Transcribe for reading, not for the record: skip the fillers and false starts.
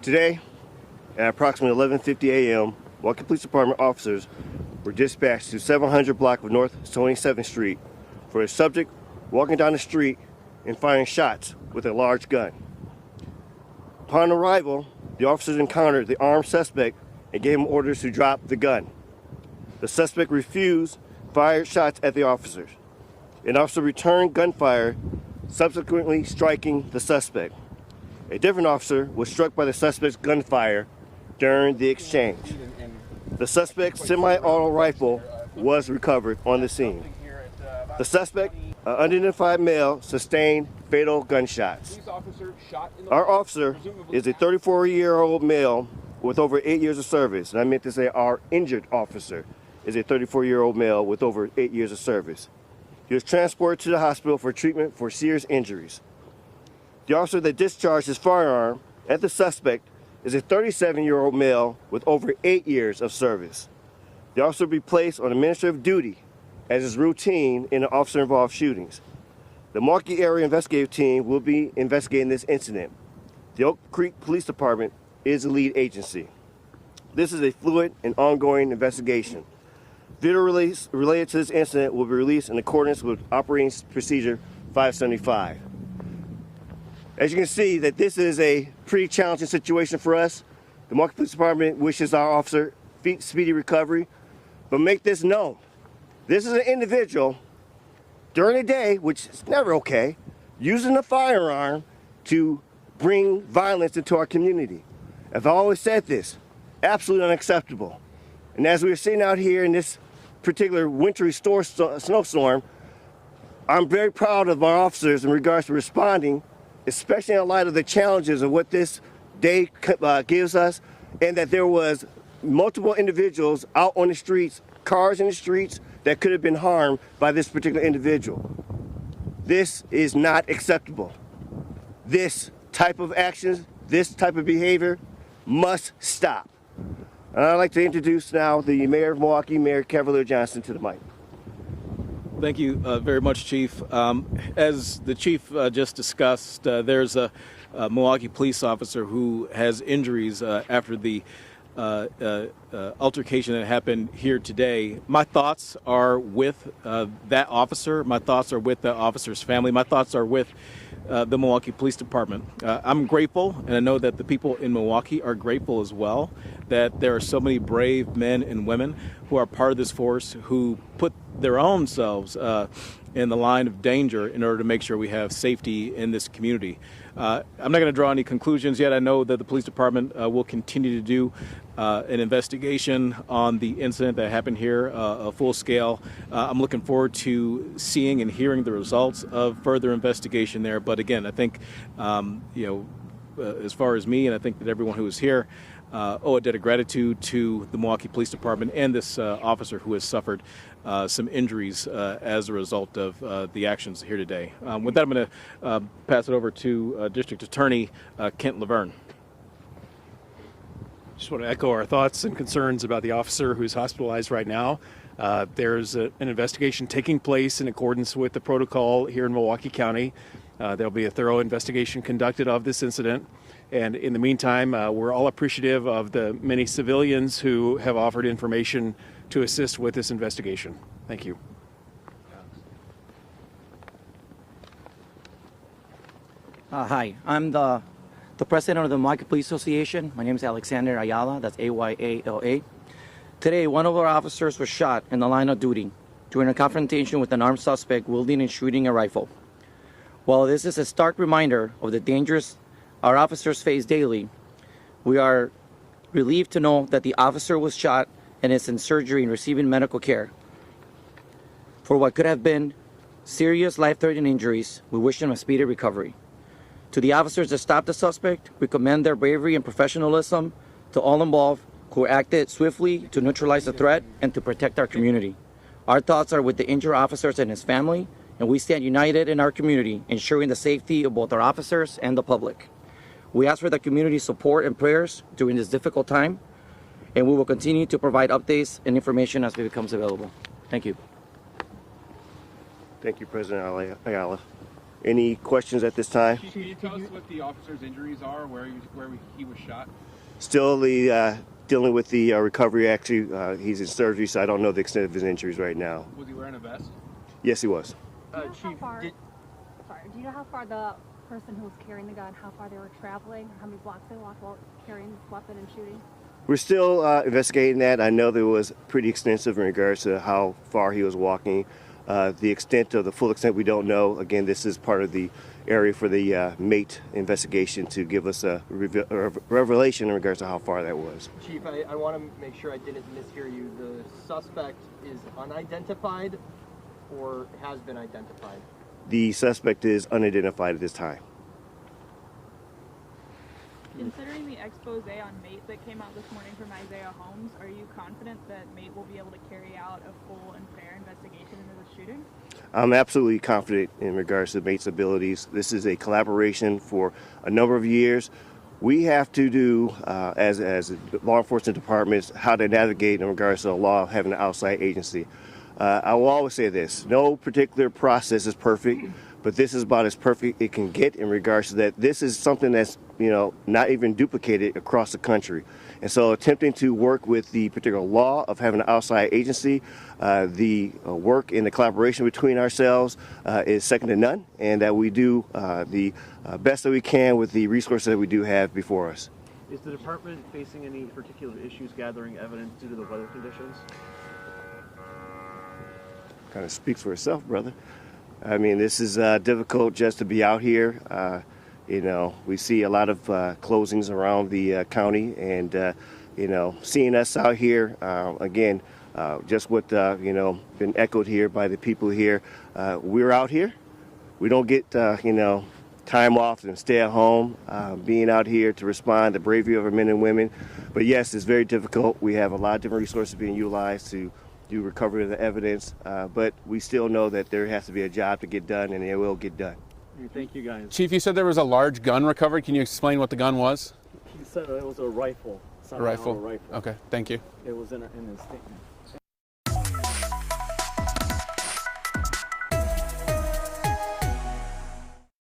Today, at approximately 11:50 a.m., Milwaukee Police Department officers were dispatched to 700 block of North 27th Street for a subject walking down the street and firing shots with a large gun. Upon arrival, the officers encountered the armed suspect and gave him orders to drop the gun. The suspect refused, fired shots at the officers. An officer returned gunfire, subsequently striking the suspect. A different officer was struck by the suspect's gunfire during the exchange. The suspect's semi-auto rifle was recovered on the scene. The suspect, an unidentified male, sustained fatal gunshots. Our officer is a 34-year-old male with over 8 years of service. And I meant to say our injured officer is a 34-year-old male with over 8 years of service. He was transported to the hospital for treatment for serious injuries. The officer that discharged his firearm at the suspect is a 37-year-old male with over 8 years of service. The officer will be placed on administrative duty as is routine in the officer-involved shootings. The Milwaukee Area Investigative Team will be investigating this incident. The Oak Creek Police Department is the lead agency. This is a fluid and ongoing investigation. Video release related to this incident will be released in accordance with Operating Procedure 575. As you can see, that this is a pretty challenging situation for us. The Milwaukee Police Department wishes our officer speedy recovery, but make this known. This is an individual during the day, which is never okay, using a firearm to bring violence into our community. I've always said this, absolutely unacceptable. And as we are sitting out here in this particular wintry snowstorm, I'm very proud of our officers in regards to responding, especially in light of the challenges of what this day gives us, and that there was multiple individuals out on the streets, cars in the streets, that could have been harmed by this particular individual. This is not acceptable. This type of actions, this type of behavior must stop. And I'd like to introduce now the Mayor of Milwaukee, Mayor Cavalier Johnson, to the mic. Thank you very much, Chief. As the Chief just discussed, there's a Milwaukee police officer who has injuries after the altercation that happened here today. My thoughts are with that officer. My thoughts are with the officer's family. My thoughts are with the Milwaukee Police Department. I'm grateful, and I know that the people in Milwaukee are grateful as well, that there are so many brave men and women who are part of this force who put their own selves in the line of danger in order to make sure we have safety in this community. I'm not going to draw any conclusions yet. I know that the police department will continue to do an investigation on the incident that happened here, a full scale. I'm looking forward to seeing and hearing the results of further investigation there. But again, I think, as far as me, and I think that everyone who is here, owe a debt of gratitude to the Milwaukee Police Department and this officer who has suffered some injuries as a result of the actions here today. With that, I'm going to pass it over to District Attorney Kent Laverne. Just want to echo our thoughts and concerns about the officer who's hospitalized right now. There's an investigation taking place in accordance with the protocol here in Milwaukee County. There'll be a thorough investigation conducted of this incident. And in the meantime, we're all appreciative of the many civilians who have offered information to assist with this investigation. Thank you. Hi, I'm the president of the Milwaukee Police Association. My name is Alexander Ayala, that's A-Y-A-L-A. Today, one of our officers was shot in the line of duty during a confrontation with an armed suspect wielding and shooting a rifle. While this is a stark reminder of the dangers our officers face daily, we are relieved to know that the officer was shot and is in surgery and receiving medical care. For what could have been serious life-threatening injuries, we wish him a speedy recovery. To the officers that stopped the suspect, we commend their bravery and professionalism. To all involved who acted swiftly to neutralize the threat and to protect our community. Our thoughts are with the injured officers and his family, and we stand united in our community, ensuring the safety of both our officers and the public. We ask for the community support and prayers during this difficult time, and we will continue to provide updates and information as it becomes available. Thank you. Thank you, President Ayala. Any questions at this time? Can you tell us what the officer's injuries are, where he was shot? Still dealing with the recovery. Actually, he's in surgery, so I don't know the extent of his injuries right now. Was he wearing a vest? Yes, he was. Do you know how far the person who was carrying the gun, how far they were traveling, how many blocks they walked while carrying this weapon and shooting? We're still investigating that. I know there was pretty extensive in regards to how far he was walking. The extent of the full extent we don't know. Again, this is part of the area for the MATE investigation to give us a revelation in regards to how far that was. Chief, I want to make sure I didn't mishear you. The suspect is unidentified or has been identified? The suspect is unidentified at this time. Considering the expose on MATE that came out this morning from Isaiah Holmes, are you confident that MATE will be able to carry out a full and fair investigation into the shooting? I'm absolutely confident in regards to MATE's abilities. This is a collaboration for a number of years. We have to do, as law enforcement departments, how to navigate in regards to the law of having an outside agency. I will always say this, no particular process is perfect, but this is about as perfect it can get in regards to that. This is something that's, not even duplicated across the country. And so attempting to work with the particular law of having an outside agency, the work and the collaboration between ourselves is second to none, and that we do the best that we can with the resources that we do have before us. Is the department facing any particular issues gathering evidence due to the weather conditions? Kind of speaks for itself, brother. I mean, this is difficult just to be out here. We see a lot of closings around the county, and seeing us out here again, just what been echoed here by the people here. We're out here. We don't get time off and stay at home. Being out here to respond, the bravery of our men and women. But yes, it's very difficult. We have a lot of different resources being utilized to do recovery of the evidence, but we still know that there has to be a job to get done, and it will get done. Thank you, guys. Chief, you said there was a large gun recovered. Can you explain what the gun was? He said it was a rifle. A rifle? Okay, thank you. It was in his statement.